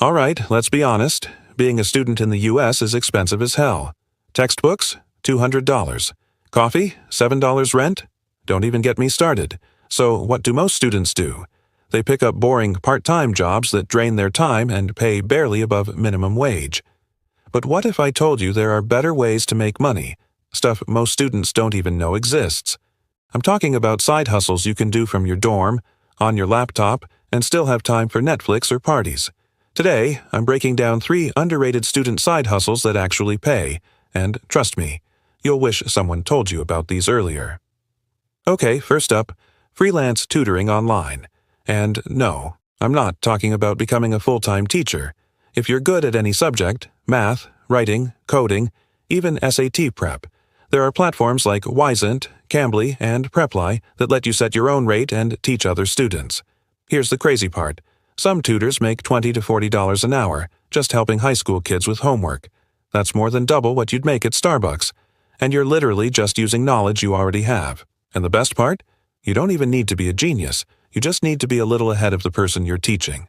All right, let's be honest. Being a student in the US is expensive as hell. Textbooks? $200. Coffee? $7 rent? Don't even get me started. So what do most students do? They pick up boring part-time jobs that drain their time and pay barely above minimum wage. But what if I told you there are better ways to make money, stuff most students don't even know exists? I'm talking about side hustles you can do from your dorm, on your laptop, and still have time for Netflix or parties. Today, I'm breaking down 3 underrated student side hustles that actually pay, and trust me, you'll wish someone told you about these earlier. Okay, first up, freelance tutoring online. And no, I'm not talking about becoming a full-time teacher. If you're good at any subject, math, writing, coding, even SAT prep, there are platforms like Wyzant, Cambly, and Preply that let you set your own rate and teach other students. Here's the crazy part. Some tutors make $20 to $40 an hour just helping high school kids with homework. That's more than double what you'd make at Starbucks. And you're literally just using knowledge you already have. And the best part? You don't even need to be a genius. You just need to be a little ahead of the person you're teaching.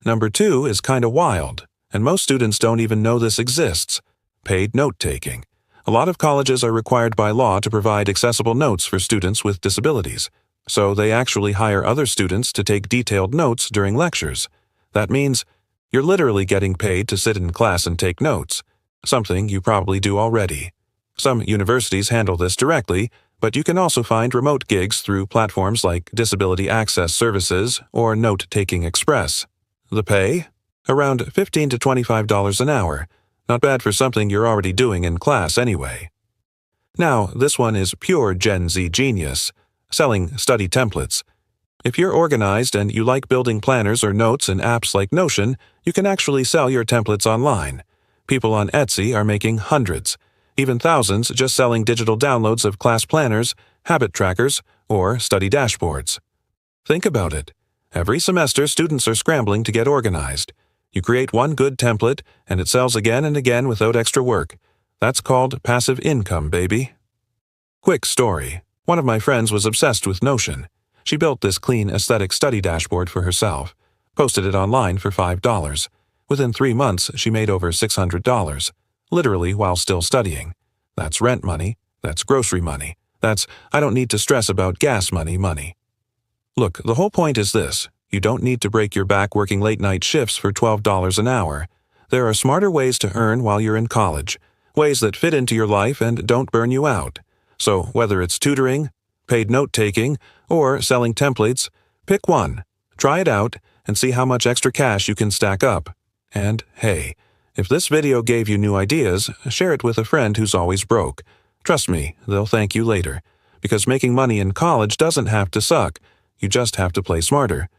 Number 2 is kinda wild, and most students don't even know this exists. Paid note-taking. A lot of colleges are required by law to provide accessible notes for students with disabilities, so they actually hire other students to take detailed notes during lectures. That means you're literally getting paid to sit in class and take notes, something you probably do already. Some universities handle this directly, but you can also find remote gigs through platforms like Disability Access Services or Note-Taking Express. The pay? Around $15 to $25 an hour. Not bad for something you're already doing in class anyway. Now, this one is pure Gen Z genius, selling study templates. If you're organized and you like building planners or notes in apps like Notion, you can actually sell your templates online. People on Etsy are making hundreds, even thousands just selling digital downloads of class planners, habit trackers, or study dashboards. Think about it. Every semester, students are scrambling to get organized. You create one good template, and it sells again and again without extra work. That's called passive income, baby. Quick story. One of my friends was obsessed with Notion. She built this clean aesthetic study dashboard for herself, posted it online for $5. Within 3 months, she made over $600. Literally while still studying. That's rent money, that's grocery money, that's I don't need to stress about gas money. Look, the whole point is this. You don't need to break your back working late-night shifts for $12 an hour. There are smarter ways to earn while you're in college, ways that fit into your life and don't burn you out. So whether it's tutoring, paid note-taking, or selling templates, pick one, try it out, and see how much extra cash you can stack up. And hey, if this video gave you new ideas, share it with a friend who's always broke. Trust me, they'll thank you later. Because making money in college doesn't have to suck. You just have to play smarter.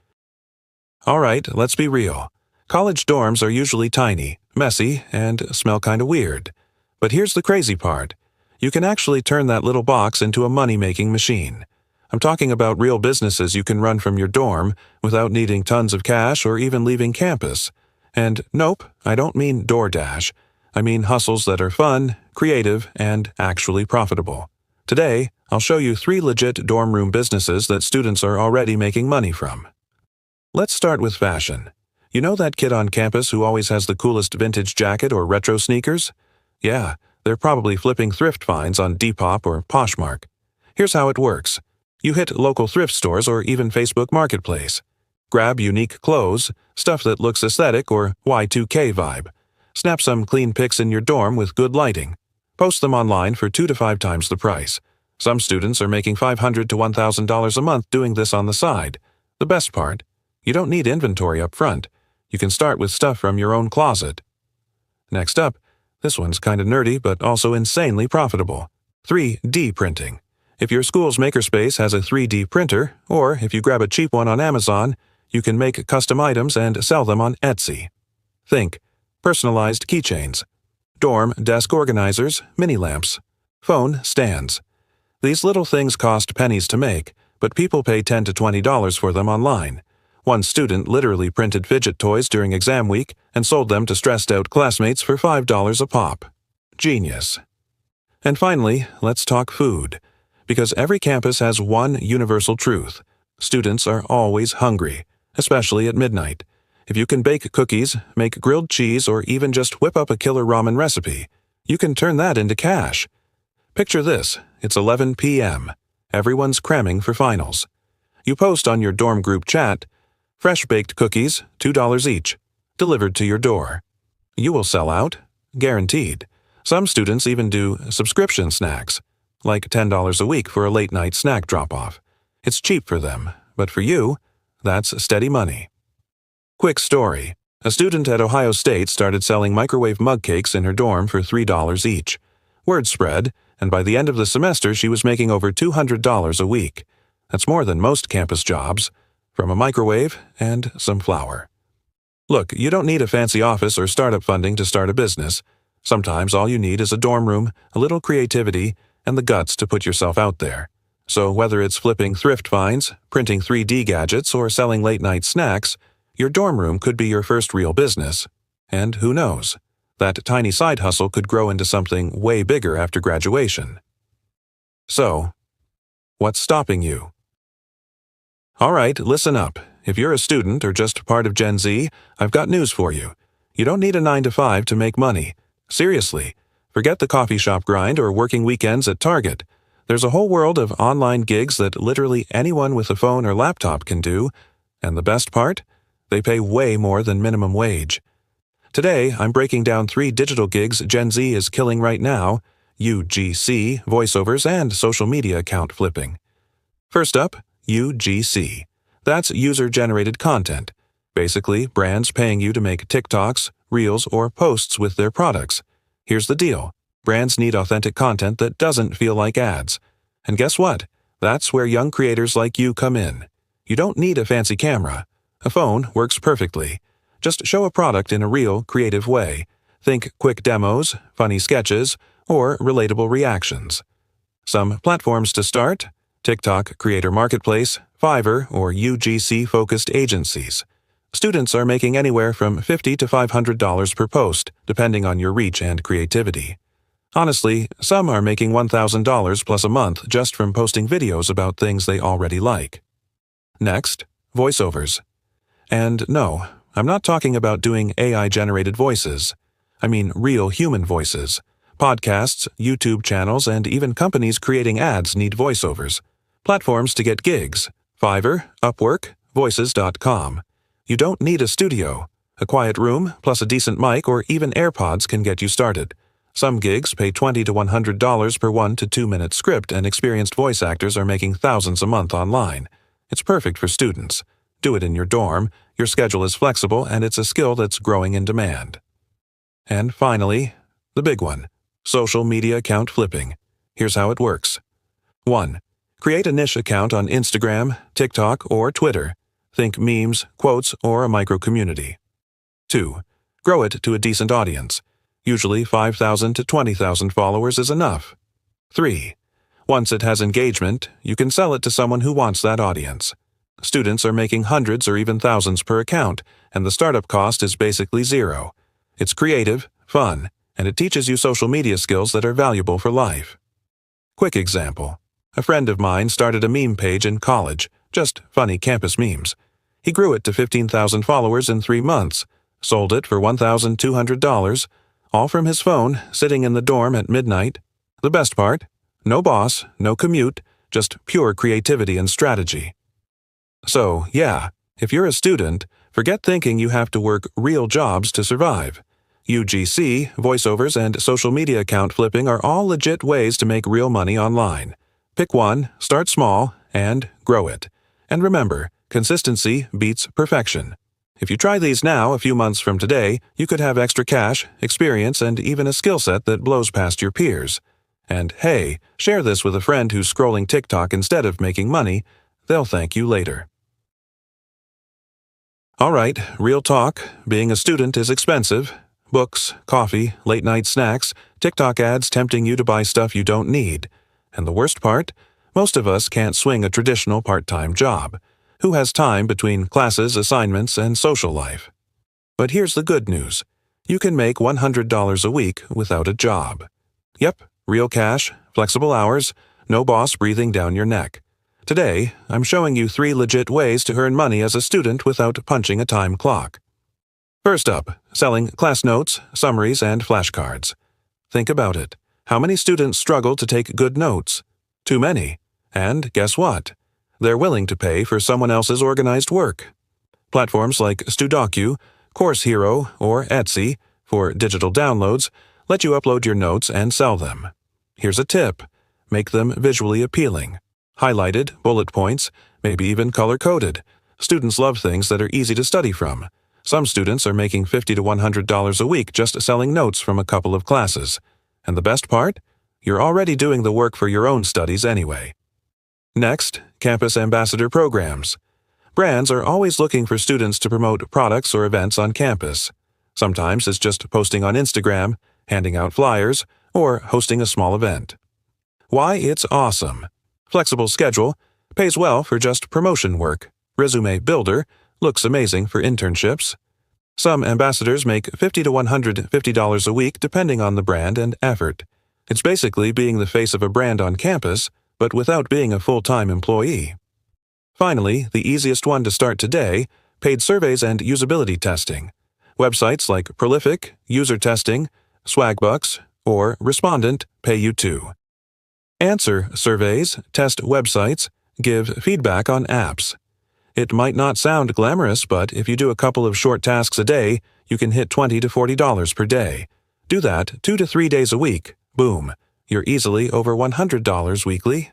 Alright, let's be real. College dorms are usually tiny, messy, and smell kinda weird. But here's the crazy part. You can actually turn that little box into a money-making machine. I'm talking about real businesses you can run from your dorm without needing tons of cash or even leaving campus. And nope, I don't mean DoorDash. I mean hustles that are fun, creative, and actually profitable. Today, I'll show you 3 legit dorm room businesses that students are already making money from. Let's start with fashion. You know that kid on campus who always has the coolest vintage jacket or retro sneakers? Yeah, they're probably flipping thrift finds on Depop or Poshmark. Here's how it works. You hit local thrift stores or even Facebook Marketplace. Grab unique clothes, stuff that looks aesthetic or Y2K vibe. Snap some clean pics in your dorm with good lighting. Post them online for 2 to 5 times the price. Some students are making $500 to $1,000 a month doing this on the side. The best part? You don't need inventory up front. You can start with stuff from your own closet. Next up, this one's kinda nerdy but also insanely profitable. 3D printing. If your school's makerspace has a 3D printer, or if you grab a cheap one on Amazon, you can make custom items and sell them on Etsy. Think personalized keychains, dorm desk organizers, mini lamps, phone stands. These little things cost pennies to make, but people pay $10 to $20 for them online. One student literally printed fidget toys during exam week and sold them to stressed-out classmates for $5 a pop. Genius. And finally, let's talk food. Because every campus has one universal truth. Students are always hungry, especially at midnight. If you can bake cookies, make grilled cheese, or even just whip up a killer ramen recipe, you can turn that into cash. Picture this, it's 11 p.m. Everyone's cramming for finals. You post on your dorm group chat, fresh baked cookies, $2 each, delivered to your door. You will sell out, guaranteed. Some students even do subscription snacks, like $10 a week for a late-night snack drop-off. It's cheap for them, but for you, that's steady money. Quick story. A student at Ohio State started selling microwave mug cakes in her dorm for $3 each. Word spread, and by the end of the semester she was making over $200 a week. That's more than most campus jobs, from a microwave and some flour. Look, you don't need a fancy office or startup funding to start a business. Sometimes all you need is a dorm room, a little creativity, and the guts to put yourself out there. So whether it's flipping thrift finds, printing 3D gadgets, or selling late-night snacks, your dorm room could be your first real business. And who knows? That tiny side hustle could grow into something way bigger after graduation. So, what's stopping you? All right, listen up. If you're a student or just part of Gen Z, I've got news for you. You don't need a 9-to-5 to make money. Seriously, forget the coffee shop grind or working weekends at Target. There's a whole world of online gigs that literally anyone with a phone or laptop can do, and the best part? They pay way more than minimum wage. Today, I'm breaking down 3 digital gigs Gen Z is killing right now: UGC, voiceovers, and social media account flipping. First up, UGC. That's user-generated content. Basically, brands paying you to make TikToks, Reels, or posts with their products. Here's the deal. Brands need authentic content that doesn't feel like ads. And guess what? That's where young creators like you come in. You don't need a fancy camera. A phone works perfectly. Just show a product in a real, creative way. Think quick demos, funny sketches, or relatable reactions. Some platforms to start: TikTok Creator Marketplace, Fiverr, or UGC-focused agencies. Students are making anywhere from $50 to $500 per post, depending on your reach and creativity. Honestly, some are making $1,000 plus a month just from posting videos about things they already like. Next, voiceovers. And no, I'm not talking about doing AI-generated voices. I mean real human voices. Podcasts, YouTube channels, and even companies creating ads need voiceovers. Platforms to get gigs: Fiverr, Upwork, Voices.com. You don't need a studio. A quiet room, plus a decent mic or even AirPods can get you started. Some gigs pay $20 to $100 per 1 to 2 minute script, and experienced voice actors are making thousands a month online. It's perfect for students. Do it in your dorm, your schedule is flexible, and it's a skill that's growing in demand. And finally, the big one: social media account flipping. Here's how it works. 1. Create a niche account on Instagram, TikTok, or Twitter. Think memes, quotes, or a micro-community. 2. Grow it to a decent audience. Usually 5,000 to 20,000 followers is enough. 3. Once it has engagement, you can sell it to someone who wants that audience. Students are making hundreds or even thousands per account, and the startup cost is basically zero. It's creative, fun, and it teaches you social media skills that are valuable for life. Quick example. A friend of mine started a meme page in college, just funny campus memes. He grew it to 15,000 followers in 3 months, sold it for $1,200, all from his phone, sitting in the dorm at midnight. The best part? No boss, no commute, just pure creativity and strategy. So, yeah, if you're a student, forget thinking you have to work real jobs to survive. UGC, voiceovers, and social media account flipping are all legit ways to make real money online. Pick one, start small, and grow it. And remember, consistency beats perfection. If you try these now, a few months from today, you could have extra cash, experience, and even a skill set that blows past your peers. And hey, share this with a friend who's scrolling TikTok instead of making money. They'll thank you later. All right, real talk. Being a student is expensive. Books, coffee, late-night snacks, TikTok ads tempting you to buy stuff you don't need. And the worst part? Most of us can't swing a traditional part-time job. Who has time between classes, assignments, and social life? But here's the good news. You can make $100 a week without a job. Yep, real cash, flexible hours, no boss breathing down your neck. Today, I'm showing you 3 legit ways to earn money as a student without punching a time clock. First up, selling class notes, summaries, and flashcards. Think about it. How many students struggle to take good notes? Too many. And guess what? They're willing to pay for someone else's organized work. Platforms like Studoku, Course Hero, or Etsy, for digital downloads, let you upload your notes and sell them. Here's a tip. Make them visually appealing. Highlighted, bullet points, maybe even color-coded. Students love things that are easy to study from. Some students are making $50 to $100 a week just selling notes from a couple of classes. And the best part? You're already doing the work for your own studies anyway. Next, campus ambassador programs. Brands are always looking for students to promote products or events on campus. Sometimes it's just posting on Instagram, handing out flyers, or hosting a small event. Why it's awesome. Flexible schedule, pays well for just promotion work. Resume builder, looks amazing for internships. Some ambassadors make $50 to $150 a week depending on the brand and effort. It's basically being the face of a brand on campus, but without being a full-time employee. Finally, the easiest one to start today, paid surveys and usability testing. Websites like Prolific, User Testing, Swagbucks, or Respondent pay you too. Answer surveys, test websites, give feedback on apps. It might not sound glamorous, but if you do a couple of short tasks a day, you can hit $20 to $40 per day. Do that 2 to 3 days a week. Boom. You're easily over $100 weekly.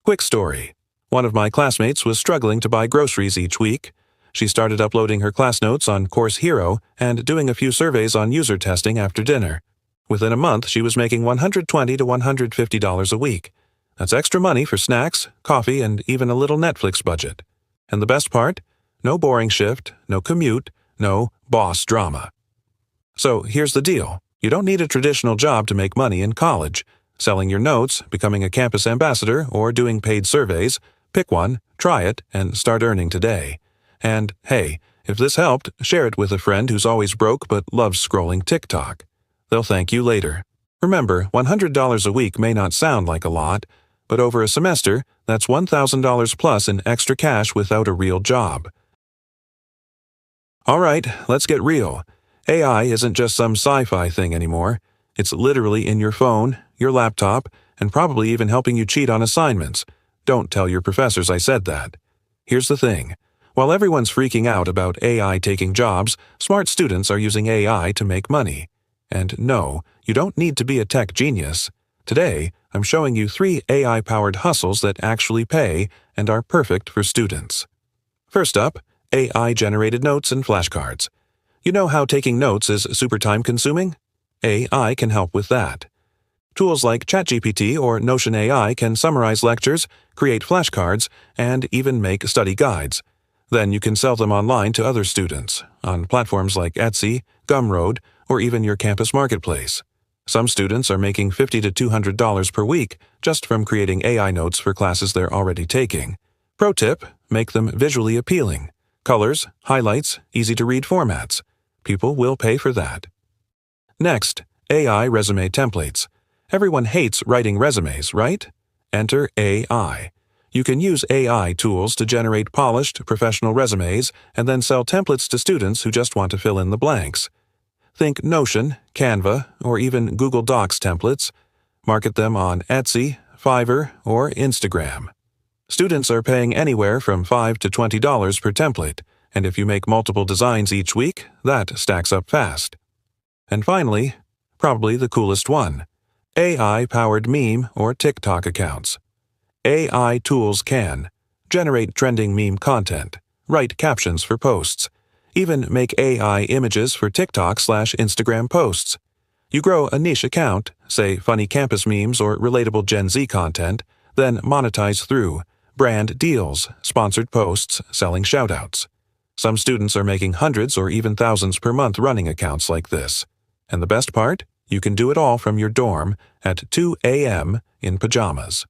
Quick story. One of my classmates was struggling to buy groceries each week. She started uploading her class notes on Course Hero and doing a few surveys on user testing after dinner. Within a month, she was making $120 to $150 a week. That's extra money for snacks, coffee, and even a little Netflix budget. And the best part? No boring shift, no commute, no boss drama. So here's the deal. You don't need a traditional job to make money in college. Selling your notes, becoming a campus ambassador, or doing paid surveys, pick one, try it, and start earning today. And hey, if this helped, share it with a friend who's always broke but loves scrolling TikTok. They'll thank you later. Remember, $100 a week may not sound like a lot, but over a semester, that's $1,000 plus in extra cash without a real job. All right, let's get real. AI isn't just some sci-fi thing anymore. It's literally in your phone, your laptop, and probably even helping you cheat on assignments. Don't tell your professors I said that. Here's the thing. While everyone's freaking out about AI taking jobs, smart students are using AI to make money. And no, you don't need to be a tech genius. Today, I'm showing you 3 AI-powered hustles that actually pay and are perfect for students. First up, AI-generated notes and flashcards. You know how taking notes is super time-consuming? AI can help with that. Tools like ChatGPT or Notion AI can summarize lectures, create flashcards, and even make study guides. Then you can sell them online to other students, on platforms like Etsy, Gumroad, or even your campus marketplace. Some students are making $50 to $200 per week just from creating AI notes for classes they're already taking. Pro tip, make them visually appealing. Colors, highlights, easy-to-read formats. People will pay for that. Next, AI resume templates. Everyone hates writing resumes, right? Enter AI. You can use AI tools to generate polished, professional resumes and then sell templates to students who just want to fill in the blanks. Think Notion, Canva, or even Google Docs templates. Market them on Etsy, Fiverr, or Instagram. Students are paying anywhere from $5 to $20 per template, and if you make multiple designs each week, that stacks up fast. And finally, probably the coolest one, AI-powered meme or TikTok accounts. AI tools can generate trending meme content, write captions for posts, even make AI images for TikTok/Instagram posts. You grow a niche account, say funny campus memes or relatable Gen Z content, then monetize through brand deals, sponsored posts, selling shoutouts. Some students are making hundreds or even thousands per month running accounts like this. And the best part? You can do it all from your dorm at 2 a.m. in pajamas.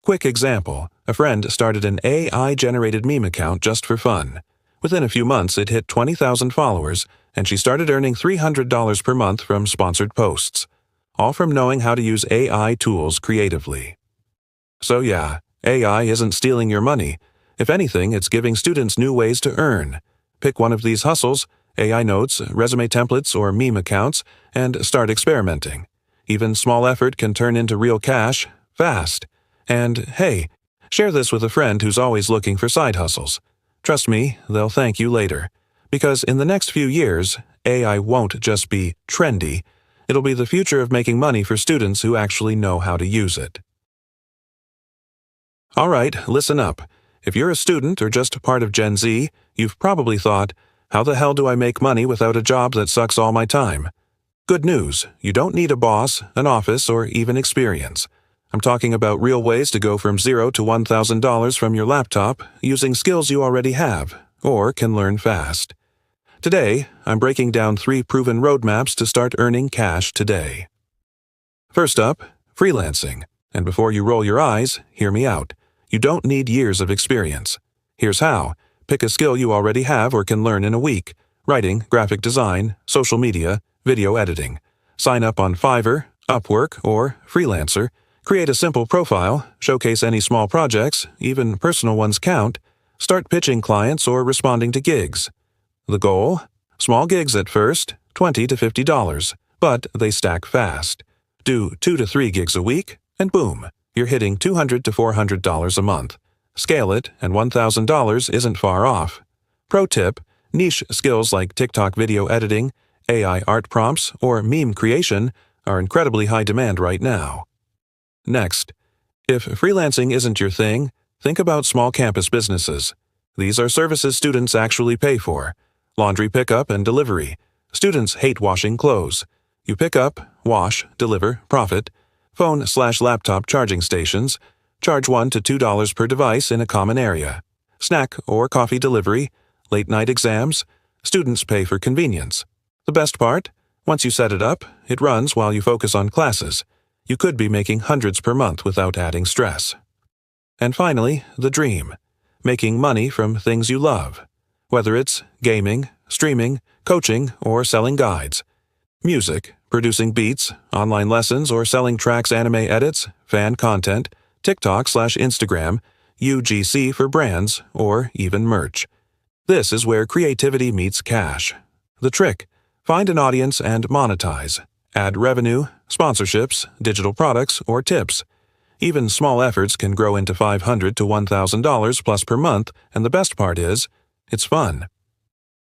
Quick example, a friend started an AI-generated meme account just for fun. Within a few months, it hit 20,000 followers, and she started earning $300 per month from sponsored posts, all from knowing how to use AI tools creatively. So yeah, AI isn't stealing your money. If anything, it's giving students new ways to earn. Pick one of these hustles, AI notes, resume templates, or meme accounts, and start experimenting. Even small effort can turn into real cash, fast. And hey, share this with a friend who's always looking for side hustles. Trust me, they'll thank you later. Because in the next few years, AI won't just be trendy, it'll be the future of making money for students who actually know how to use it. Alright, listen up. If you're a student or just part of Gen Z, you've probably thought, how the hell do I make money without a job that sucks all my time? Good news, you don't need a boss, an office, or even experience. I'm talking about real ways to go from $0 to $1,000 from your laptop using skills you already have, or can learn fast. Today, I'm breaking down 3 proven roadmaps to start earning cash today. First up, freelancing. And before you roll your eyes, hear me out. You don't need years of experience. Here's how. Pick a skill you already have or can learn in a week. Writing, graphic design, social media, video editing. Sign up on Fiverr, Upwork, or Freelancer. Create a simple profile, showcase any small projects, even personal ones count. Start pitching clients or responding to gigs. The goal? Small gigs at first, $20 to $50, but they stack fast. Do 2 to 3 gigs a week, and boom, you're hitting $200 to $400 a month. Scale it, and $1,000 isn't far off. Pro tip, niche skills like TikTok video editing, AI art prompts, or meme creation are incredibly high demand right now. Next, if freelancing isn't your thing, think about small campus businesses. These are services students actually pay for. Laundry pickup and delivery. Students hate washing clothes. You pick up, wash, deliver, profit. Phone/laptop charging stations. Charge $1 to $2 per device in a common area. Snack or coffee delivery. Late night exams. Students pay for convenience. The best part? Once you set it up, it runs while you focus on classes. You could be making hundreds per month without adding stress. And finally, the dream. Making money from things you love. Whether it's gaming, streaming, coaching, or selling guides. Music, producing beats, online lessons, or selling tracks, anime edits, fan content, TikTok/Instagram, UGC for brands, or even merch. This is where creativity meets cash. The trick: find an audience and monetize. Add revenue, sponsorships, digital products, or tips. Even small efforts can grow into $500 to $1,000 plus per month, and the best part is, it's fun.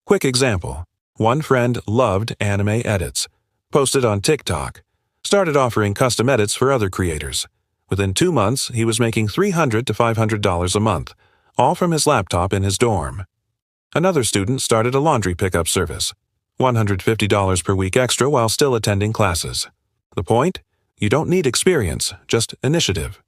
Quick example. One friend loved anime edits. Posted on TikTok. Started offering custom edits for other creators. Within 2 months, he was making $300 to $500 a month, all from his laptop in his dorm. Another student started a laundry pickup service. $150 per week extra while still attending classes. The point? You don't need experience, just initiative.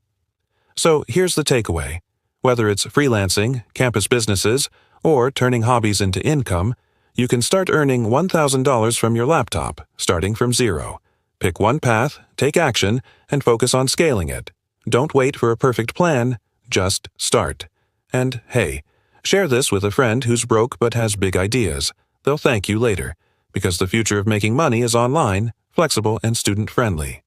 So here's the takeaway. Whether it's freelancing, campus businesses, or turning hobbies into income, you can start earning $1,000 from your laptop, starting from $0. Pick one path, take action, and focus on scaling it. Don't wait for a perfect plan, just start. And hey, share this with a friend who's broke but has big ideas. They'll thank you later, because the future of making money is online, flexible, and student-friendly.